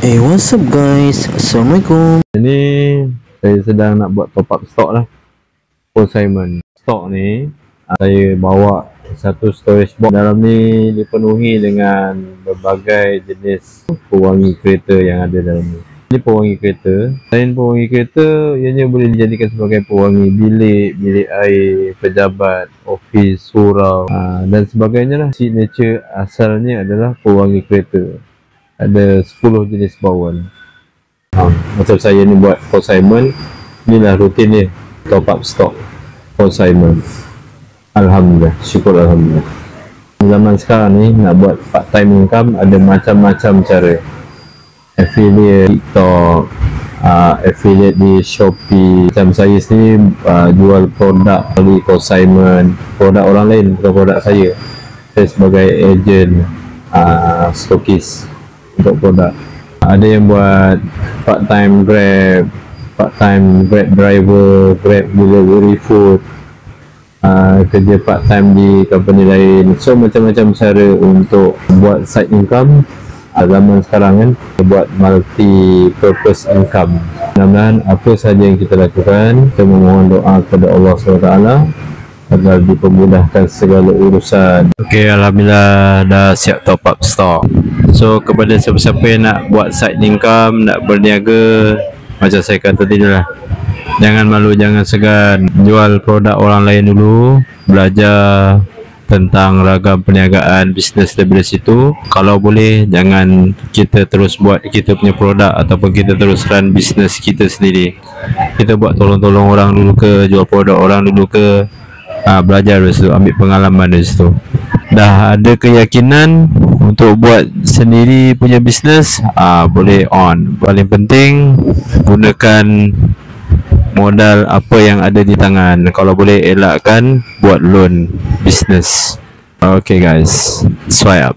Hey, what's up guys? Assalamualaikum. Ini saya sedang nak buat top up stok lah. Consignment stok ni saya bawa satu storage box. Dalam ni dipenuhi dengan berbagai jenis pewangi kereta yang ada dalam ni. Ini pewangi kereta. Selain pewangi kereta, ianya boleh dijadikan sebagai pewangi bilik, bilik air, pejabat, ofis, surau dan sebagainya lah. Signature asalnya adalah pewangi kereta. Ada 10 jenis bauan. Macam saya ni buat consignment, inilah rutin ni, top up stock consignment. Alhamdulillah, syukur Alhamdulillah. Zaman sekarang ni nak buat part time income ada macam-macam cara. Affiliate TikTok, affiliate di Shopee. Macam saya sendiri jual produk melalui consignment, produk orang lain bukan produk saya. Saya sebagai agent, stokis untuk produk. Ada yang buat part-time Grab, part-time Grab driver, Grab delivery food, kerja part-time di company lain. So macam-macam cara untuk buat side income. Zaman sekarang kan buat multi purpose income. Mudah-mudahan apa sahaja yang kita lakukan, kita memohon doa kepada Allah SWT agar dipermudahkan segala urusan. Okey, Alhamdulillah dah siap top up stok. So kepada siapa-siapa yang nak buat side income, nak berniaga, macam saya kata tadi lah, jangan malu, jangan segan, jual produk orang lain dulu, belajar tentang ragam perniagaan bisnes daripada situ. Kalau boleh jangan kita terus buat kita punya produk ataupun kita terus run bisnes kita sendiri. Kita buat tolong-tolong orang dulu ke, jual produk orang dulu ke, belajar dari situ, ambil pengalaman dari situ. Dah ada keyakinan untuk buat sendiri punya bisnes, boleh on. Paling penting gunakan modal apa yang ada di tangan. Kalau boleh elakkan buat loan bisnes. Okay guys, swipe up.